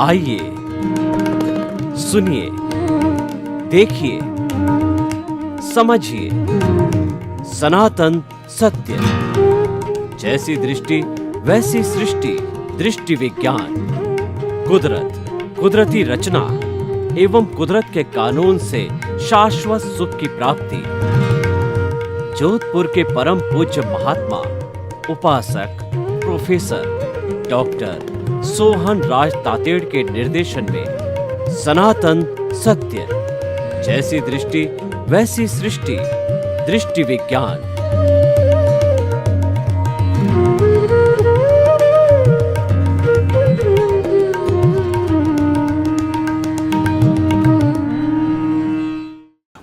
आइए सुनिए, देखिए, समझिए सनातन सत्य। जैसी दृष्टि वैसी सृष्टि, दृष्टि विज्ञान। कुदरत, कुदरती रचना एवं कुदरत के कानून से शाश्वत सुख की प्राप्ति। जोधपुर के परम पूज्य महात्मा उपासक प्रोफेसर डॉक्टर सोहन राज तातेड़ के निर्देशन में सनातन सत्य। जैसी दृष्टि वैसी सृष्टि, दृष्टि विज्ञान।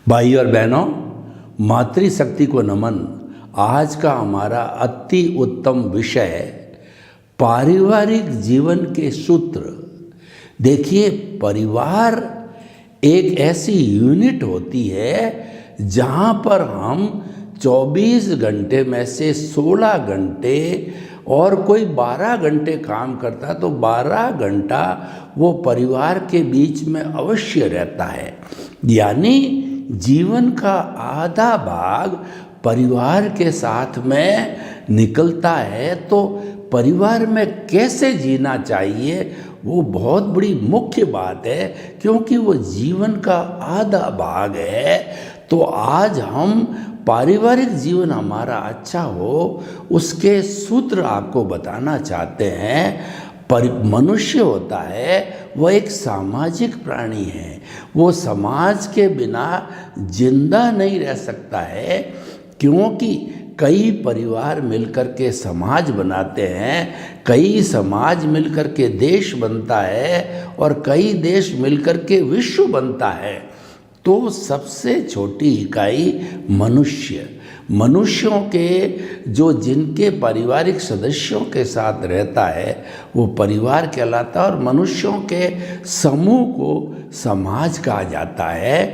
भाई और बहनों, मातृशक्ति को नमन। आज का हमारा अति उत्तम विषय पारिवारिक जीवन के सूत्र। देखिए, परिवार एक ऐसी यूनिट होती है जहाँ पर हम 24 घंटे में से 16 घंटे और कोई 12 घंटे काम करता तो 12 घंटा वो परिवार के बीच में अवश्य रहता है। यानी जीवन का आधा भाग परिवार के साथ में निकलता है। तो परिवार में कैसे जीना चाहिए वो बहुत बड़ी मुख्य बात है, क्योंकि वो जीवन का आधा भाग है। तो आज हम पारिवारिक जीवन हमारा अच्छा हो उसके सूत्र आपको बताना चाहते हैं। मनुष्य होता है वह एक सामाजिक प्राणी है। वो समाज के बिना जिंदा नहीं रह सकता है, क्योंकि कई परिवार मिलकर के समाज बनाते हैं, कई समाज मिलकर के देश बनता है और कई देश मिलकर के विश्व बनता है। तो सबसे छोटी इकाई मनुष्य, मनुष्यों के जो जिनके पारिवारिक सदस्यों के साथ रहता है वो परिवार कहलाता है। और मनुष्यों के समूह को समाज कहा जाता है।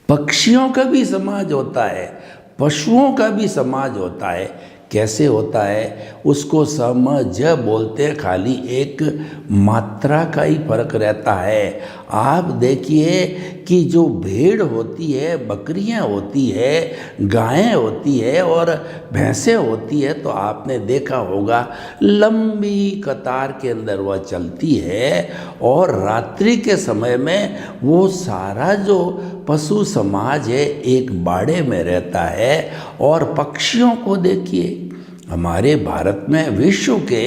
पक्षियों का भी समाज होता है, पशुओं का भी समाज होता है। कैसे होता है उसको समझ बोलते हैं, खाली एक मात्रा का ही फर्क रहता है। आप देखिए कि जो भेड़ होती है, बकरियां होती है, गायें होती है और भैंसें होती है, तो आपने देखा होगा लंबी कतार के अंदर वह चलती है और रात्रि के समय में वो सारा जो पशु समाज है एक बाड़े में रहता है। और पक्षियों को देखिए, हमारे भारत में विश्व के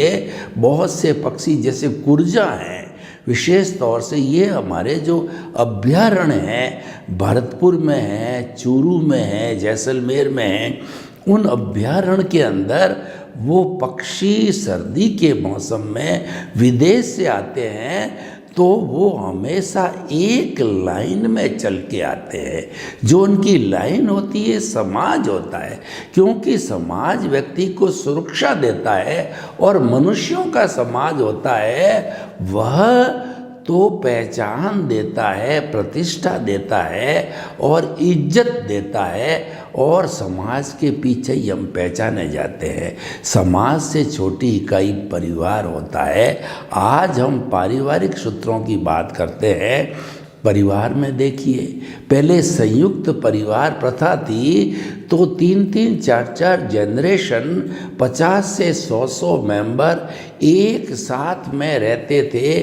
बहुत से पक्षी जैसे कुरजा हैं, विशेष तौर से ये हमारे जो अभयारण्य हैं, भरतपुर में है, चूरू में है, जैसलमेर में है, उन अभयारण्य के अंदर वो पक्षी सर्दी के मौसम में विदेश से आते हैं। तो वो हमेशा एक लाइन में चल के आते हैं। जो उनकी लाइन होती है समाज होता है, क्योंकि समाज व्यक्ति को सुरक्षा देता है। और मनुष्यों का समाज होता है वह तो पहचान देता है, प्रतिष्ठा देता है और इज्जत देता है। और समाज के पीछे ही हम पहचाने जाते हैं। समाज से छोटी इकाई परिवार होता है। आज हम पारिवारिक सूत्रों की बात करते हैं। परिवार में देखिए, पहले संयुक्त परिवार प्रथा थी, तो 3-3, 4-4 जनरेशन, 50 से 100 मेंबर एक साथ में रहते थे।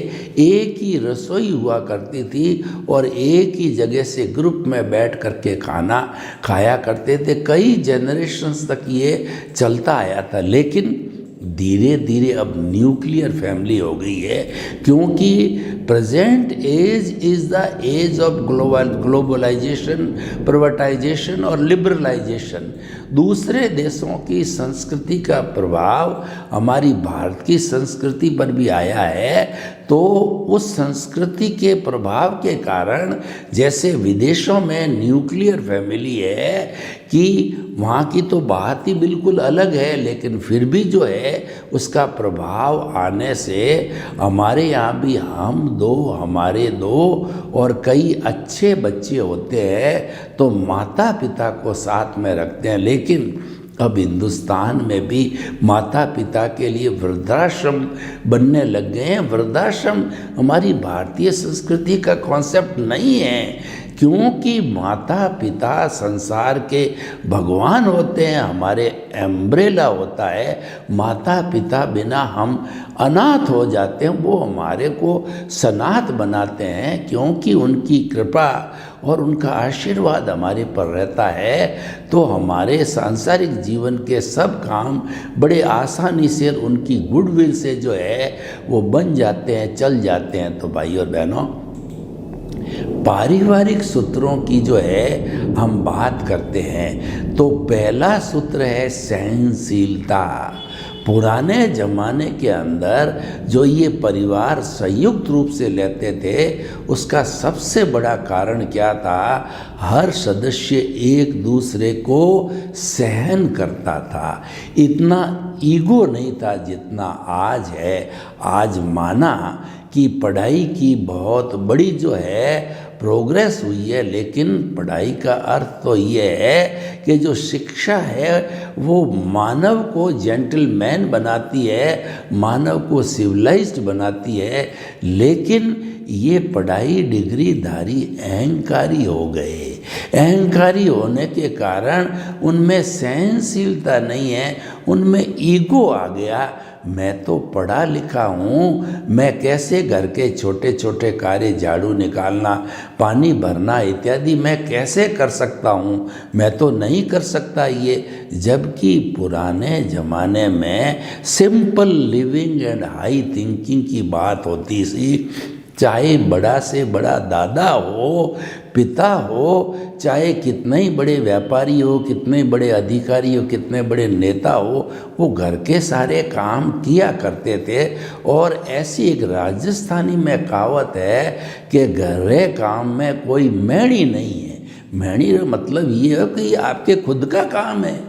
एक ही रसोई हुआ करती थी और एक ही जगह से ग्रुप में बैठ करके खाना खाया करते थे। कई जनरेशन्स तक ये चलता आया था। लेकिन धीरे धीरे अब न्यूक्लियर फैमिली हो गई है, क्योंकि present age is the age of globalisation, privatisation और लिबरलाइजेशन। दूसरे देशों की संस्कृति का प्रभाव हमारी भारत की संस्कृति पर भी आया है। तो उस संस्कृति के प्रभाव के कारण जैसे विदेशों में न्यूक्लियर फैमिली है कि वहाँ की तो बात ही बिल्कुल अलग है, लेकिन फिर भी जो है उसका प्रभाव आने से हमारे यहाँ भी हम दो, हमारे दो और कई अच्छे बच्चे होते हैं तो माता पिता को साथ में रखते हैं। लेकिन अब हिंदुस्तान में भी माता पिता के लिए वृद्धाश्रम बनने लग गए हैं। वृद्धाश्रम हमारी भारतीय संस्कृति का कॉन्सेप्ट नहीं है, क्योंकि माता पिता संसार के भगवान होते हैं, हमारे एम्ब्रेला होता है। माता पिता बिना हम अनाथ हो जाते हैं, वो हमारे को सनाथ बनाते हैं, क्योंकि उनकी कृपा और उनका आशीर्वाद हमारे पर रहता है। तो हमारे सांसारिक जीवन के सब काम बड़े आसानी से उनकी गुडविल से जो है वो बन जाते हैं, चल जाते हैं। तो भाई और बहनों, पारिवारिक सूत्रों की जो है हम बात करते हैं तो पहला सूत्र है सहनशीलता। पुराने ज़माने के अंदर जो ये परिवार संयुक्त रूप से लेते थे, उसका सबसे बड़ा कारण क्या था? हर सदस्य एक दूसरे को सहन करता था। इतना ईगो नहीं था जितना आज है। आज माना कि पढ़ाई की बहुत बड़ी जो है प्रोग्रेस हुई है, लेकिन पढ़ाई का अर्थ तो ये है कि जो शिक्षा है वो मानव को जेंटलमैन बनाती है, मानव को सिविलाइज्ड बनाती है। लेकिन ये पढ़ाई डिग्रीधारी अहंकारी हो गए। अहंकारी होने के कारण उनमें सहनशीलता नहीं है, उनमें ईगो आ गया। मैं तो पढ़ा लिखा हूँ, मैं कैसे घर के छोटे छोटे कार्य, झाड़ू निकालना, पानी भरना इत्यादि मैं कैसे कर सकता हूँ? मैं तो नहीं कर सकता ये। जबकि पुराने ज़माने में simple living and high thinking की बात होती थी। चाहे बड़ा से बड़ा दादा हो, पिता हो, चाहे कितने ही बड़े व्यापारी हो, कितने बड़े अधिकारी हो, कितने बड़े नेता हो, वो घर के सारे काम किया करते थे। और ऐसी एक राजस्थानी में कहावत है कि घरे काम में कोई मैणी नहीं है। मैणी मतलब ये है कि आपके खुद का काम है।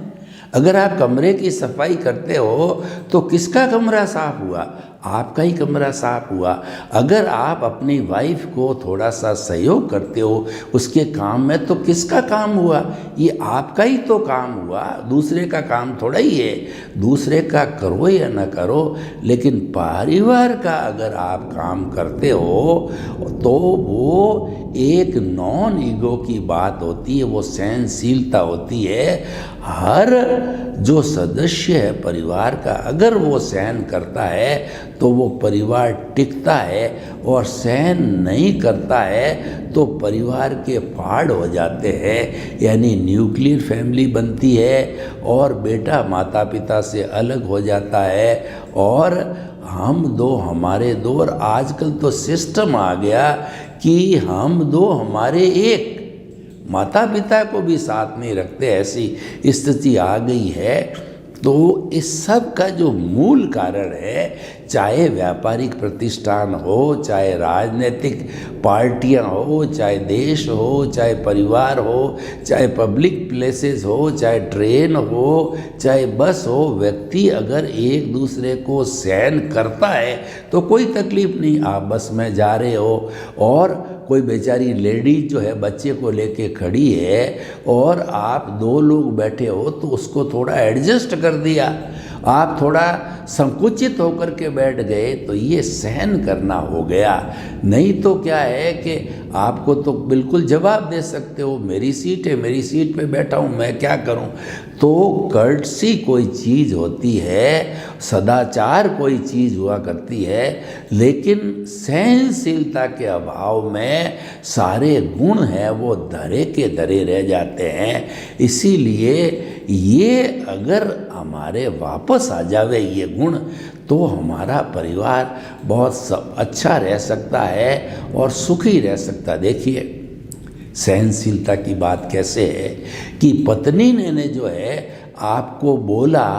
अगर आप कमरे की सफाई करते हो तो किसका कमरा साफ हुआ? आपका ही कमरा साफ हुआ। अगर आप अपनी वाइफ को थोड़ा सा सहयोग करते हो उसके काम में, तो किसका काम हुआ? ये आपका ही तो काम हुआ, दूसरे का काम थोड़ा ही है। दूसरे का करो या ना करो, लेकिन परिवार का अगर आप काम करते हो तो वो एक नॉन ईगो की बात होती है, वो सहनशीलता होती है। हर जो सदस्य है परिवार का, अगर वो सहन करता है तो वो परिवार टिकता है, और सहन नहीं करता है तो परिवार के फाड़ हो जाते हैं। यानी न्यूक्लियर फैमिली बनती है और बेटा माता पिता से अलग हो जाता है, और हम दो हमारे दो। और आजकल तो सिस्टम आ गया कि हम दो हमारे एक, माता पिता को भी साथ नहीं रखते, ऐसी स्थिति आ गई है। तो इस सब का जो मूल कारण है, चाहे व्यापारिक प्रतिष्ठान हो, चाहे राजनीतिक पार्टियां हो, चाहे देश हो, चाहे परिवार हो, चाहे पब्लिक प्लेसेस हो, चाहे ट्रेन हो, चाहे बस हो, व्यक्ति अगर एक दूसरे को सहन करता है तो कोई तकलीफ नहीं। आप बस में जा रहे हो और कोई बेचारी लेडीज जो है बच्चे को लेके खड़ी है और आप दो लोग बैठे हो, तो उसको थोड़ा एडजस्ट कर दिया, आप थोड़ा संकुचित होकर के बैठ गए, तो ये सहन करना हो गया। नहीं तो क्या है कि आपको तो बिल्कुल जवाब दे सकते हो, मेरी सीट है, मेरी सीट पे बैठा हूँ, मैं क्या करूँ। तो कर्टसी कोई चीज़ होती है, सदाचार कोई चीज़ हुआ करती है, लेकिन सहनशीलता के अभाव में सारे गुण हैं वो धरे के धरे रह जाते हैं। इसीलिए ये अगर हमारे वापस आ जावे ये गुण, तो हमारा परिवार बहुत अच्छा रह सकता है और सुखी रह सकता। देखिए सहनशीलता की बात कैसे है कि पत्नी ने जो है आपको बोला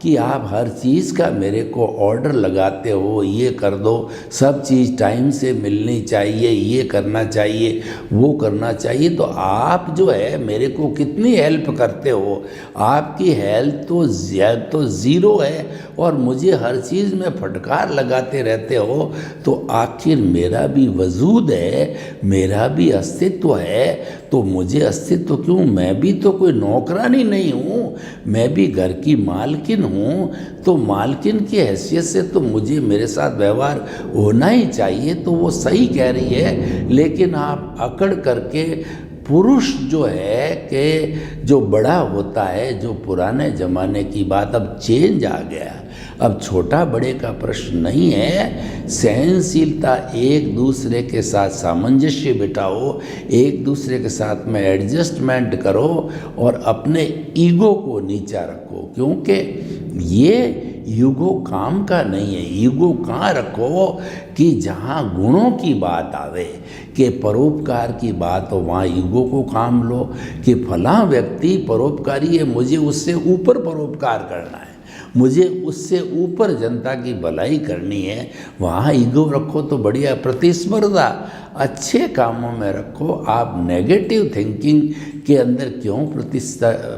कि आप हर चीज़ का मेरे को ऑर्डर लगाते हो, ये कर दो, सब चीज़ टाइम से मिलनी चाहिए, ये करना चाहिए, वो करना चाहिए, तो आप जो है मेरे को कितनी हेल्प करते हो। आपकी हेल्प तो ज़ीरो है और मुझे हर चीज़ में फटकार लगाते रहते हो, तो आखिर मेरा भी वजूद है, मेरा भी अस्तित्व है, तो मुझे अस्तित्व क्यों, मैं भी तो कोई नौकरानी नहीं हूँ, मैं भी घर की मालकिन हूँ, तो मालकिन की हैसियत से तो मुझे मेरे साथ व्यवहार होना ही चाहिए। तो वो सही कह रही है, लेकिन आप अकड़ करके पुरुष जो है कि जो बड़ा होता है, जो पुराने ज़माने की बात, अब चेंज आ गया, अब छोटा बड़े का प्रश्न नहीं है, सहनशीलता, एक दूसरे के साथ सामंजस्य बिठाओ, एक दूसरे के साथ में एडजस्टमेंट करो और अपने ईगो को नीचा रखो, क्योंकि ये ईगो काम का नहीं है। ईगो कहाँ रखो कि जहाँ गुणों की बात आवे, कि परोपकार की बात हो, वहाँ ईगो को काम लो कि फलां व्यक्ति परोपकारी है, मुझे उससे ऊपर परोपकार करना है, मुझे उससे ऊपर जनता की भलाई करनी है, वहाँ ईगो रखो तो बढ़िया। प्रतिस्पर्धा अच्छे कामों में रखो, आप नेगेटिव थिंकिंग के अंदर क्यों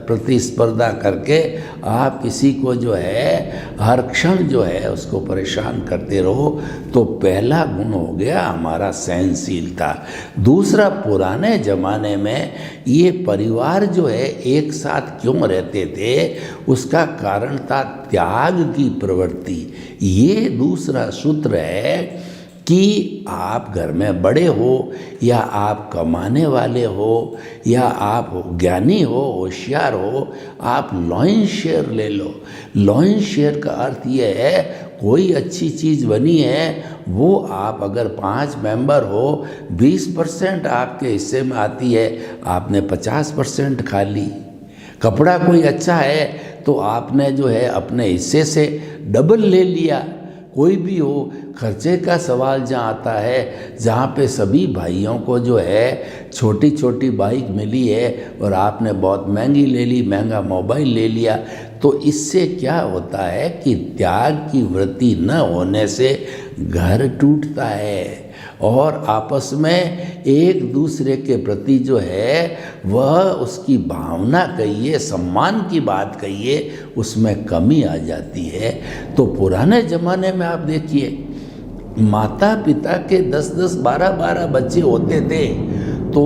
प्रतिस्पर्धा करके आप किसी को जो है हर क्षण जो है उसको परेशान करते रहो। तो पहला गुण हो गया हमारा सहनशीलता। दूसरा, पुराने ज़माने में ये परिवार जो है एक साथ क्यों रहते थे, उसका कारण था त्याग की प्रवृत्ति। ये दूसरा सूत्र है कि आप घर में बड़े हो या आप कमाने वाले हो या आप ज्ञानी हो, होशियार हो, आप लॉइन शेयर ले लो। लॉइन शेयर का अर्थ ये है, कोई अच्छी चीज़ बनी है, वो आप अगर 5 मेंबर हो, 20% आपके हिस्से में आती है, आपने 50% खा ली। कपड़ा कोई अच्छा है तो आपने जो है अपने हिस्से से डबल ले लिया। कोई भी हो, खर्चे का सवाल जहाँ आता है, जहाँ पे सभी भाइयों को जो है छोटी छोटी बाइक मिली है और आपने बहुत महंगी ले ली, महंगा मोबाइल ले लिया, तो इससे क्या होता है कि त्याग की वृत्ति न होने से घर टूटता है और आपस में एक दूसरे के प्रति जो है वह उसकी भावना कहिए, सम्मान की बात कहिए, उसमें कमी आ जाती है। तो पुराने ज़माने में आप देखिए, माता पिता के 10-10, 12-12 बच्चे होते थे, तो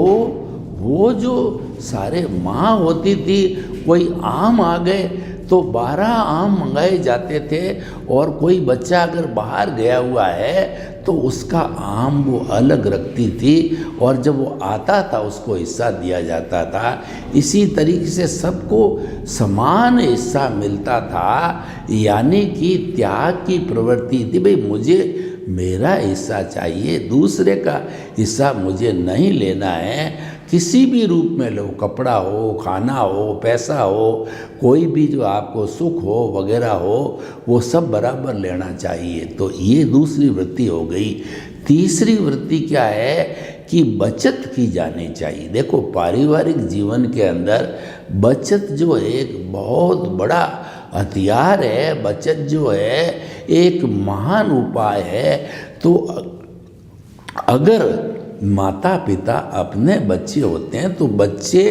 वो जो सारे माँ होती थी, कोई आम आ गए तो 12 आम मंगाए जाते थे, और कोई बच्चा अगर बाहर गया हुआ है तो उसका आम वो अलग रखती थी, और जब वो आता था उसको हिस्सा दिया जाता था। इसी तरीके से सबको समान हिस्सा मिलता था, यानी कि त्याग की प्रवृत्ति थी, भाई मुझे मेरा हिस्सा चाहिए, दूसरे का हिस्सा मुझे नहीं लेना है। किसी भी रूप में लो, कपड़ा हो, खाना हो, पैसा हो, कोई भी जो आपको सुख हो वगैरह हो, वो सब बराबर लेना चाहिए। तो ये दूसरी वृत्ति हो गई। तीसरी वृत्ति क्या है कि बचत की जानी चाहिए। देखो, पारिवारिक जीवन के अंदर बचत जो है एक बहुत बड़ा हथियार है, बचत जो है एक महान उपाय है। तो अगर माता पिता अपने बच्चे होते हैं तो बच्चे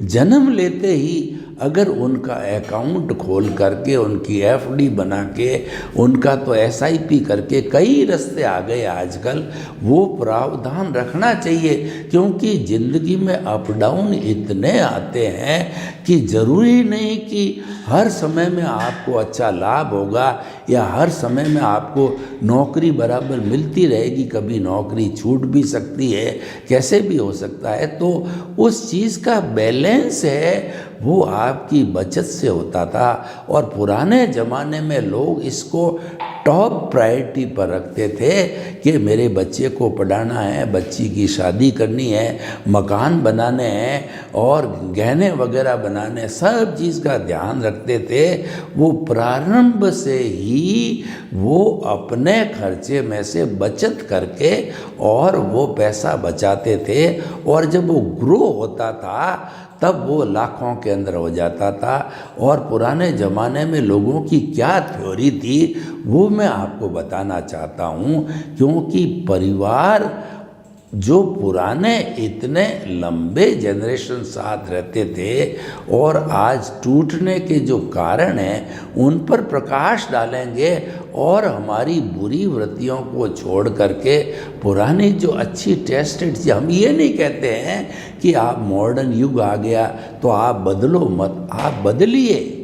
जन्म लेते ही अगर उनका अकाउंट खोल करके, उनकी एफडी बना के, उनका तो एसआईपी करके, कई रास्ते आ गए आजकल, वो प्रावधान रखना चाहिए, क्योंकि ज़िंदगी में अप डाउन इतने आते हैं कि ज़रूरी नहीं कि हर समय में आपको अच्छा लाभ होगा या हर समय में आपको नौकरी बराबर मिलती रहेगी। कभी नौकरी छूट भी सकती है, कैसे भी हो सकता है। तो उस चीज़ का बैलेंस है वो आपकी बचत से होता था, और पुराने ज़माने में लोग इसको टॉप प्रायोरिटी पर रखते थे कि मेरे बच्चे को पढ़ाना है, बच्ची की शादी करनी है, मकान बनाने हैं और गहने वगैरह बनाने, सब चीज़ का ध्यान रखते थे। वो प्रारंभ से ही ही वो अपने खर्चे में से बचत करके और वो पैसा बचाते थे, और जब वो ग्रो होता था तब वो लाखों के अंदर हो जाता था। और पुराने ज़माने में लोगों की क्या थ्योरी थी वो मैं आपको बताना चाहता हूँ, क्योंकि परिवार जो पुराने इतने लंबे जनरेशन साथ रहते थे और आज टूटने के जो कारण हैं उन पर प्रकाश डालेंगे और हमारी बुरी वृत्तियों को छोड़ करके पुरानी जो अच्छी टेस्टेड, हम ये नहीं कहते हैं कि आप मॉडर्न युग आ गया तो आप बदलो मत, आप बदलिए,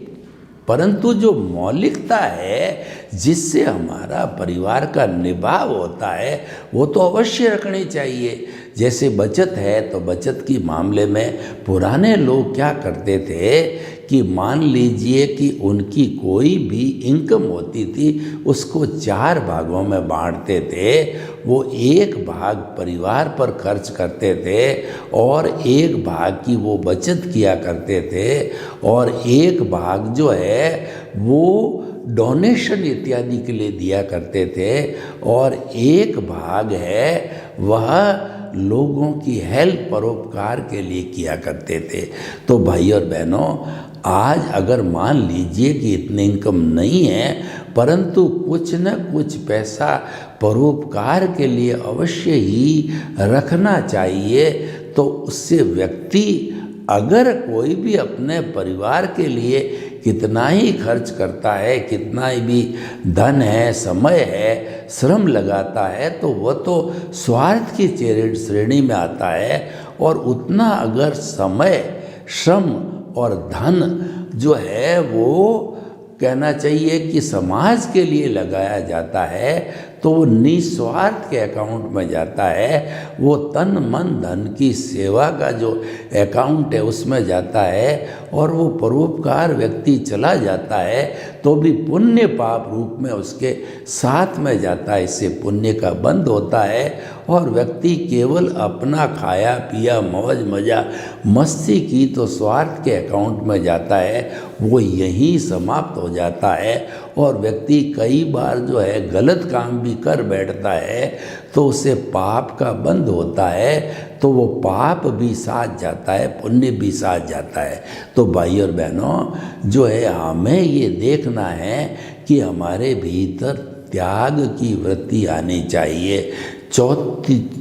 परंतु जो मौलिकता है जिससे हमारा परिवार का निभाव होता है वो तो अवश्य रखनी चाहिए। जैसे बचत है तो बचत के मामले में पुराने लोग क्या करते थे कि मान लीजिए कि उनकी कोई भी इनकम होती थी उसको 4 भागों में बांटते थे। वो एक भाग परिवार पर खर्च करते थे और एक भाग की वो बचत किया करते थे और एक भाग जो है वो डोनेशन इत्यादि के लिए दिया करते थे और एक भाग है वह लोगों की हेल्प परोपकार के लिए किया करते थे। तो भाई और बहनों, आज अगर मान लीजिए कि इतनी इनकम नहीं है परंतु कुछ न कुछ पैसा परोपकार के लिए अवश्य ही रखना चाहिए, तो उससे व्यक्ति अगर कोई भी अपने परिवार के लिए कितना ही खर्च करता है, कितना ही भी धन है, समय है, श्रम लगाता है, तो वह तो स्वार्थ की श्रेणी में आता है। और उतना अगर समय, श्रम और धन जो है वो कहना चाहिए कि समाज के लिए लगाया जाता है तो वो निस्वार्थ के अकाउंट में जाता है, वो तन मन धन की सेवा का जो अकाउंट है उसमें जाता है और वो परोपकार व्यक्ति चला जाता है तो भी पुण्य पाप रूप में उसके साथ में जाता है। इससे पुण्य का बंद होता है और व्यक्ति केवल अपना खाया पिया मौज मजा मस्ती की तो स्वार्थ के अकाउंट में जाता है, वो यहीं समाप्त हो जाता है। और व्यक्ति कई बार जो है गलत काम भी कर बैठता है तो उसे पाप का बंद होता है, तो वो पाप भी साथ जाता है, पुण्य भी साथ जाता है। तो भाई और बहनों, जो है हमें ये देखना है कि हमारे भीतर त्याग की वृत्ति आनी चाहिए।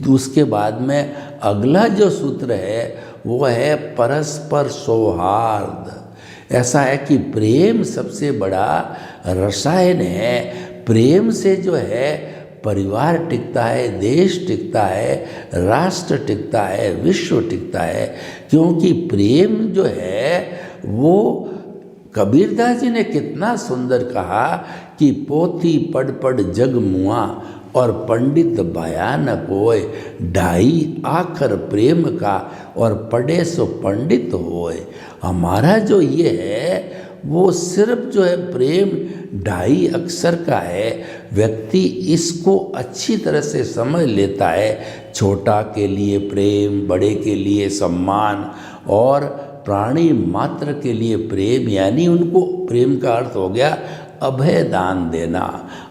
उसके बाद में अगला जो सूत्र है वो है परस्पर सौहार्द। ऐसा है कि प्रेम सबसे बड़ा रसायन है। प्रेम से जो है परिवार टिकता है, देश टिकता है, राष्ट्र टिकता है, विश्व टिकता है। क्योंकि प्रेम जो है वो कबीरदास जी ने कितना सुंदर कहा कि पोथी पढ़ पढ़ जग मुआ और पंडित बयान कोय, ढाई आखर प्रेम का और पढ़े सो पंडित होए। हमारा जो ये है वो सिर्फ जो है प्रेम 2.5 अक्षर का है। व्यक्ति इसको अच्छी तरह से समझ लेता है। छोटा के लिए प्रेम, बड़े के लिए सम्मान और प्राणी मात्र के लिए प्रेम, यानी उनको प्रेम का अर्थ हो गया अभय दान देना।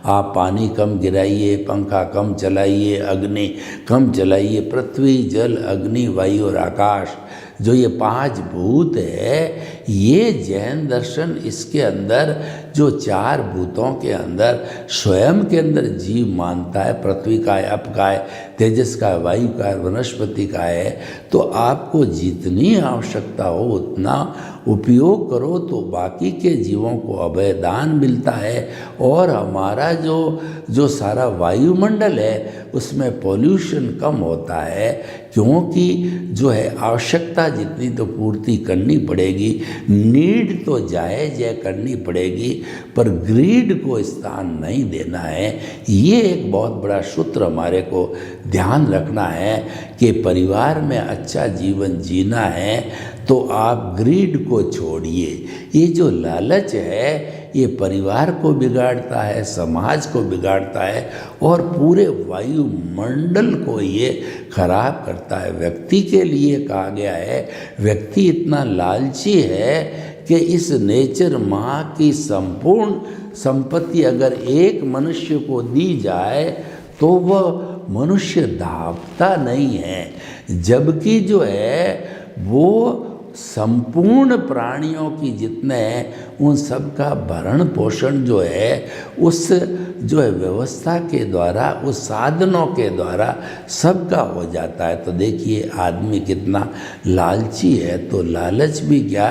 आप पानी कम गिराइए, पंखा कम चलाइए, अग्नि कम चलाइए। पृथ्वी, जल, अग्नि, वायु और आकाश, जो ये 5 भूत है, ये जैन दर्शन इसके अंदर जो 4 भूतों के अंदर स्वयं के अंदर जीव मानता है। पृथ्वी का है, अप का है, तेजस का है, वायु का है, वनस्पति का है। तो आपको जितनी आवश्यकता हो उतना उपयोग करो तो बाकी के जीवों को अभय दान मिलता है। और हमारा जो सारा वायुमंडल है उसमें पॉल्यूशन कम होता है, क्योंकि जो है आवश्यकता जितनी तो पूर्ति करनी पड़ेगी, नीड तो जायज़ है करनी पड़ेगी, पर ग्रीड को स्थान नहीं देना है। ये एक बहुत बड़ा सूत्र हमारे को ध्यान रखना है कि परिवार में अच्छा जीवन जीना है तो आप ग्रीड को छोड़िए। ये जो लालच है ये परिवार को बिगाड़ता है, समाज को बिगाड़ता है और पूरे वायुमंडल को ये खराब करता है। व्यक्ति के लिए कहा गया है, व्यक्ति इतना लालची है कि इस नेचर माँ की संपूर्ण संपत्ति अगर एक मनुष्य को दी जाए तो वह मनुष्य धापता नहीं है, जबकि जो है वो संपूर्ण प्राणियों की जितने हैं उन सब का भरण पोषण जो है उस जो है व्यवस्था के द्वारा, उस साधनों के द्वारा सबका हो जाता है। तो देखिए आदमी कितना लालची है, तो लालच भी क्या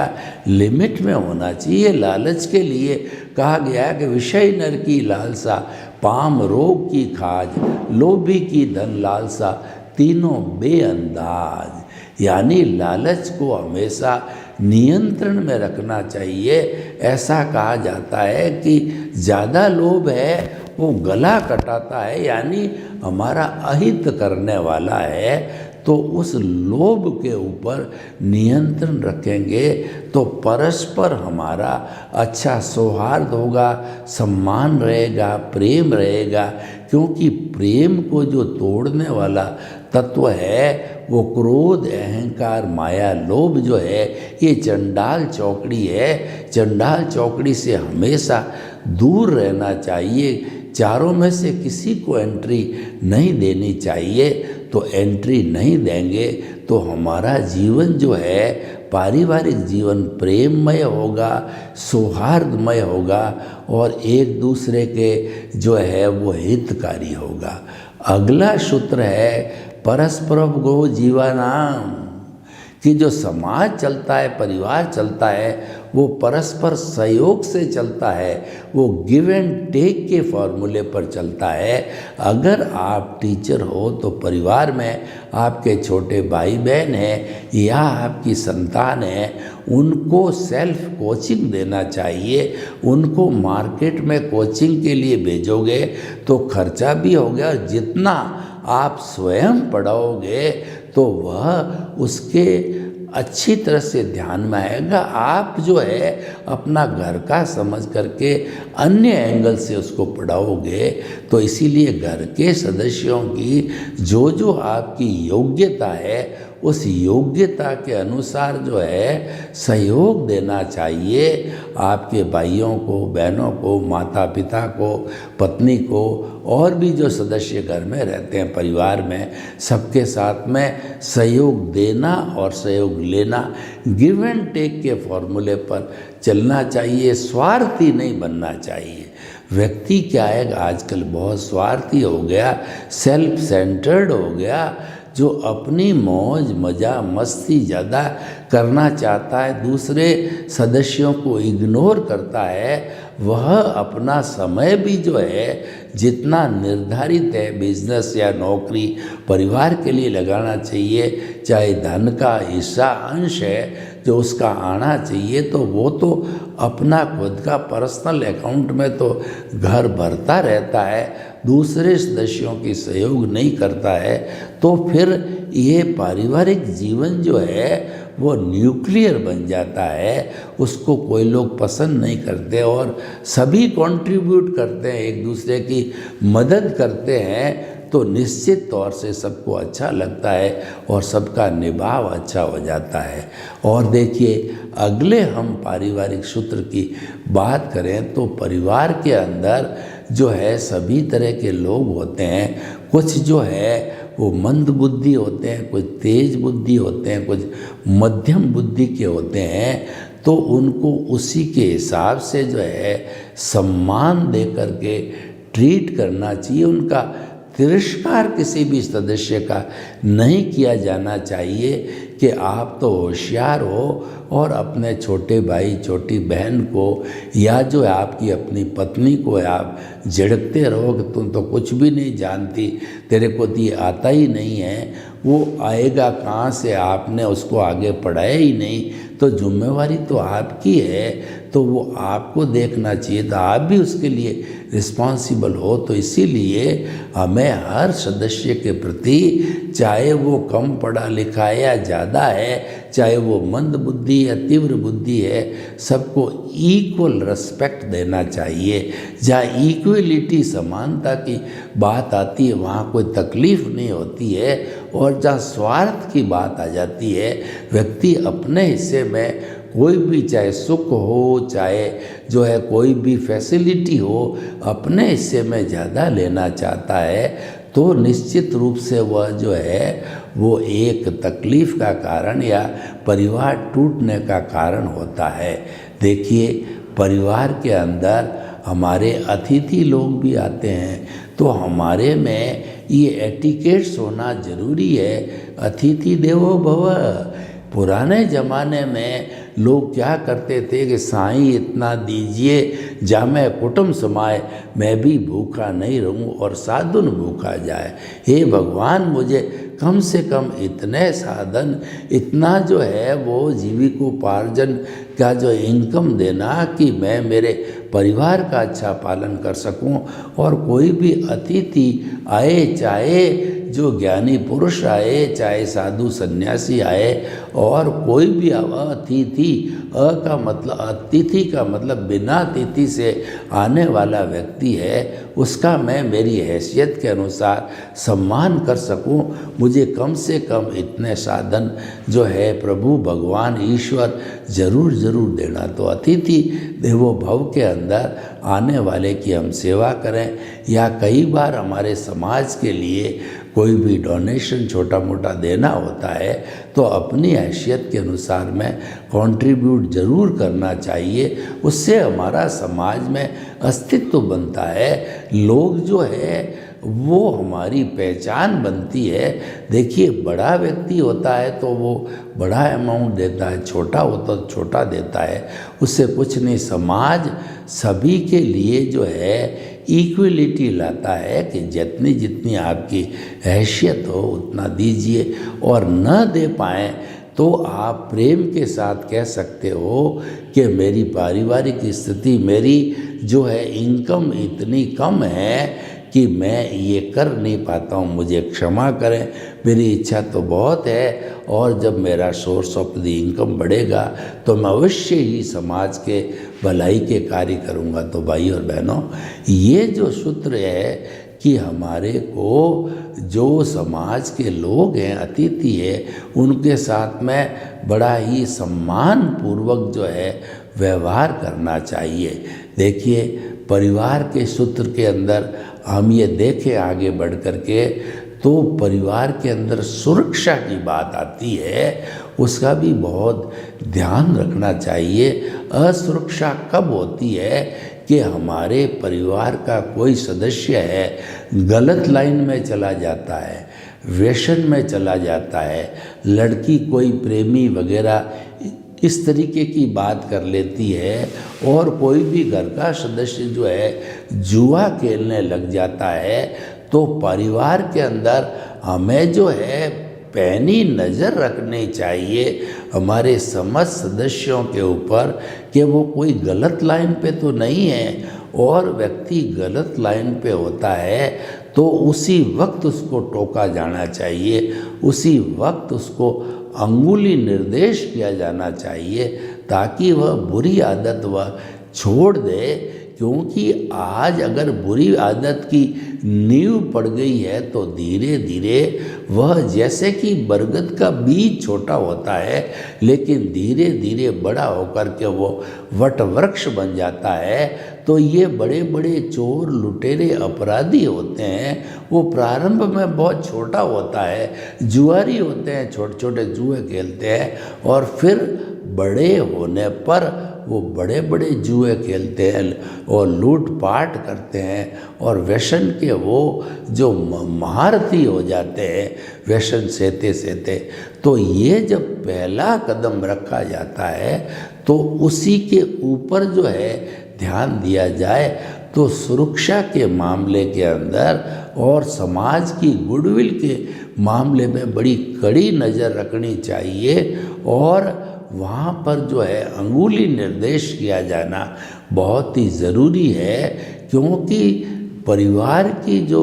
लिमिट में होना चाहिए। लालच के लिए कहा गया है कि विषय नर की लालसा, पाम रोग की खाज, लोभी की धन लालसा, तीनों बेअंदाज। यानी लालच को हमेशा नियंत्रण में रखना चाहिए। ऐसा कहा जाता है कि ज़्यादा लोभ है वो गला कटाता है, यानी हमारा अहित करने वाला है। तो उस लोभ के ऊपर नियंत्रण रखेंगे तो परस्पर हमारा अच्छा सौहार्द होगा, सम्मान रहेगा, प्रेम रहेगा। क्योंकि प्रेम को जो तोड़ने वाला तत्व है वो क्रोध, अहंकार, माया, लोभ जो है ये चंडाल चौकड़ी है। चंडाल चौकड़ी से हमेशा दूर रहना चाहिए। चारों में से किसी को एंट्री नहीं देनी चाहिए। तो एंट्री नहीं देंगे तो हमारा जीवन जो है पारिवारिक जीवन प्रेममय होगा, सौहार्दमय होगा और एक दूसरे के जो है वो हितकारी होगा। अगला सूत्र है परस्पर गो जीवानाम, कि जो समाज चलता है, परिवार चलता है, वो परस्पर सहयोग से चलता है, वो गिव एंड टेक के फॉर्मूले पर चलता है। अगर आप टीचर हो तो परिवार में आपके छोटे भाई बहन हैं या आपकी संतान है, उनको सेल्फ कोचिंग देना चाहिए। उनको मार्केट में कोचिंग के लिए भेजोगे तो खर्चा भी हो गया, और जितना आप स्वयं पढ़ाओगे तो वह उसके अच्छी तरह से ध्यान में आएगा। आप जो है अपना घर का समझ करके अन्य एंगल से उसको पढ़ाओगे। तो इसीलिए घर के सदस्यों की जो जो आपकी योग्यता है उस योग्यता के अनुसार जो है सहयोग देना चाहिए। आपके भाइयों को, बहनों को, माता पिता को, पत्नी को और भी जो सदस्य घर में रहते हैं परिवार में, सबके साथ में सहयोग देना और सहयोग लेना, गिव एंड टेक के फॉर्मूले पर चलना चाहिए। स्वार्थी नहीं बनना चाहिए। व्यक्ति क्या है आजकल बहुत स्वार्थी हो गया, सेल्फ सेंटर्ड हो गया, जो अपनी मौज मज़ा मस्ती ज़्यादा करना चाहता है, दूसरे सदस्यों को इग्नोर करता है। वह अपना समय भी जो है जितना निर्धारित है बिजनेस या नौकरी परिवार के लिए लगाना चाहिए, चाहे धन का हिस्सा अंश है जो उसका आना चाहिए, तो वो तो अपना खुद का पर्सनल अकाउंट में तो घर भरता रहता है, दूसरे सदस्यों की सहयोग नहीं करता है। तो फिर ये पारिवारिक जीवन जो है वो न्यूक्लियर बन जाता है। उसको कोई लोग पसंद नहीं करते और सभी कंट्रीब्यूट करते हैं, एक दूसरे की मदद करते हैं, तो निश्चित तौर से सबको अच्छा लगता है और सबका निभाव अच्छा हो जाता है। और देखिए अगले हम पारिवारिक सूत्र की बात करें तो परिवार के अंदर जो है सभी तरह के लोग होते हैं। कुछ जो है वो मंद बुद्धि होते हैं, कुछ तेज बुद्धि होते हैं, कुछ मध्यम बुद्धि के होते हैं। तो उनको उसी के हिसाब से जो है सम्मान दे करके ट्रीट करना चाहिए। उनका तिरस्कार किसी भी सदस्य का नहीं किया जाना चाहिए कि आप तो होशियार हो और अपने छोटे भाई छोटी बहन को या जो है आपकी अपनी पत्नी को आप झिड़कते रहो कि तुम तो कुछ भी नहीं जानती, तेरे को तो ये आता ही नहीं है। वो आएगा कहाँ से, आपने उसको आगे पढ़ाया ही नहीं, तो जिम्मेवारी तो आपकी है, तो वो आपको देखना चाहिए, तो आप भी उसके लिए रिस्पॉन्सिबल हो। तो इसीलिए हमें हर सदस्य के प्रति, चाहे वो कम पढ़ा लिखा है या ज़्यादा है, चाहे वो मंद बुद्धि या तीव्र बुद्धि है, सबको इक्वल रिस्पेक्ट देना चाहिए। जहाँ इक्वलिटी समानता की बात आती है वहाँ कोई तकलीफ़ नहीं होती है, और जहाँ स्वार्थ की बात आ जाती है व्यक्ति अपने हिस्से में कोई भी, चाहे सुख हो, चाहे जो है कोई भी फैसिलिटी हो, अपने हिस्से में ज़्यादा लेना चाहता है तो निश्चित रूप से वह जो है वो एक तकलीफ़ का कारण या परिवार टूटने का कारण होता है। देखिए, परिवार के अंदर हमारे अतिथि लोग भी आते हैं तो हमारे में ये एटिकेट्स होना ज़रूरी है। अतिथि देवो भव। पुराने ज़माने में लोग क्या करते थे कि साईं इतना दीजिए जा मैं कुटुंब समाए, मैं भी भूखा नहीं रहूं और साधुन भूखा जाए। हे भगवान, मुझे कम से कम इतने साधन, इतना जो है वो जीविकोपार्जन का जो इनकम देना कि मैं मेरे परिवार का अच्छा पालन कर सकूं। और कोई भी अतिथि आए, चाहे जो ज्ञानी पुरुष आए, चाहे साधु सन्यासी आए, और कोई भी अतिथि, अतिथि का मतलब बिना अतिथि से आने वाला व्यक्ति है, उसका मैं मेरी हैसियत के अनुसार सम्मान कर सकूं। मुझे कम से कम इतने साधन जो है प्रभु भगवान ईश्वर ज़रूर देना। तो अतिथि देवो भव के अंदर आने वाले की हम सेवा करें। या कई बार हमारे समाज के लिए कोई भी डोनेशन छोटा मोटा देना होता है तो अपनी हैसियत के अनुसार में कंट्रीब्यूट ज़रूर करना चाहिए। उससे हमारा समाज में अस्तित्व बनता है, लोग जो है वो हमारी पहचान बनती है। देखिए, बड़ा व्यक्ति होता है तो वो बड़ा अमाउंट देता है, छोटा होता तो छोटा देता है, उससे कुछ नहीं। समाज सभी के लिए जो है इक्वलिटी लाता है कि जितनी जितनी आपकी हैसियत हो उतना दीजिए, और न दे पाएँ तो आप प्रेम के साथ कह सकते हो कि मेरी पारिवारिक स्थिति, मेरी जो है इनकम इतनी कम है कि मैं ये कर नहीं पाता हूँ, मुझे क्षमा करें। मेरी इच्छा तो बहुत है और जब मेरा सोर्स ऑफ द इनकम बढ़ेगा तो मैं अवश्य ही समाज के भलाई के कार्य करूँगा। तो भाई और बहनों, ये जो सूत्र है कि हमारे को जो समाज के लोग हैं, अतिथि है, उनके साथ में बड़ा ही सम्मान पूर्वक जो है व्यवहार करना चाहिए। देखिए, परिवार के सूत्र के अंदर हम ये देखें आगे बढ़ कर के तो परिवार के अंदर सुरक्षा की बात आती है, उसका भी बहुत ध्यान रखना चाहिए। असुरक्षा कब होती है कि हमारे परिवार का कोई सदस्य है गलत लाइन में चला जाता है, व्यसन में चला जाता है, लड़की कोई प्रेमी वगैरह इस तरीके की बात कर लेती है, और कोई भी घर का सदस्य जो है जुआ खेलने लग जाता है, तो परिवार के अंदर हमें जो है पैनी नज़र रखनी चाहिए हमारे समस्त सदस्यों के ऊपर कि वो कोई गलत लाइन पे तो नहीं है। और व्यक्ति गलत लाइन पे होता है तो उसी वक्त उसको टोका जाना चाहिए, उसी वक्त उसको अंगुली निर्देश किया जाना चाहिए ताकि वह बुरी आदत वह छोड़ दे। क्योंकि आज अगर बुरी आदत की नींव पड़ गई है तो धीरे धीरे वह, जैसे कि बरगद का बीज छोटा होता है लेकिन धीरे धीरे बड़ा होकर के वो वट वृक्ष बन जाता है। तो ये बड़े बड़े चोर लुटेरे अपराधी होते हैं, वो प्रारंभ में बहुत छोटा होता है, जुआरी होते हैं, छोटे छोटे जुए खेलते हैं, और फिर बड़े होने पर वो बड़े बड़े जुए खेलते हैं और लूटपाट करते हैं, और व्यसन के वो जो महारथी हो जाते हैं व्यसन सहते सहते। तो ये जब पहला कदम रखा जाता है तो उसी के ऊपर जो है ध्यान दिया जाए तो सुरक्षा के मामले के अंदर और समाज की गुडविल के मामले में बड़ी कड़ी नज़र रखनी चाहिए, और वहाँ पर जो है अंगुली निर्देश किया जाना बहुत ही ज़रूरी है। क्योंकि परिवार की जो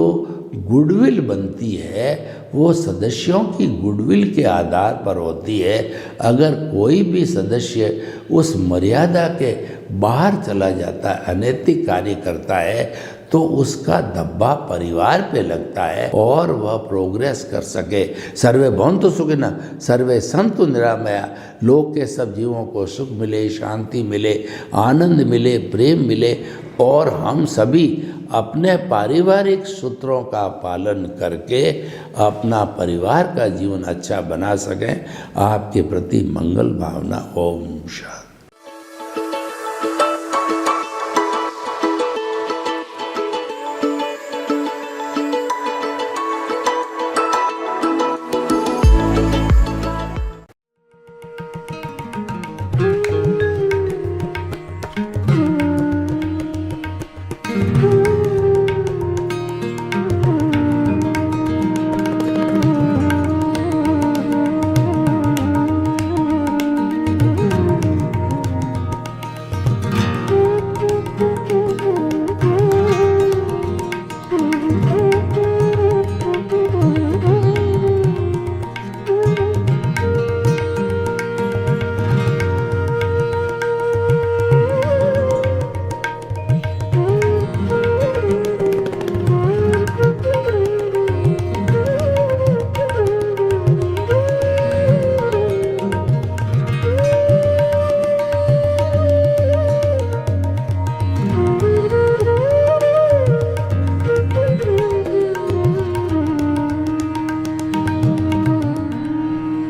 गुडविल बनती है वो सदस्यों की गुडविल के आधार पर होती है। अगर कोई भी सदस्य उस मर्यादा के बाहर चला जाता है, अनैतिक कार्य करता है, तो उसका धब्बा परिवार पे लगता है और वह प्रोग्रेस कर सके। सर्वे भवन्तु सुखिनः, सर्वे सन्तु निरामया। लोक के सब जीवों को सुख मिले, शांति मिले, आनंद मिले, प्रेम मिले और हम सभी अपने पारिवारिक सूत्रों का पालन करके अपना परिवार का जीवन अच्छा बना सकें। आपके प्रति मंगल भावना। ओम शांति।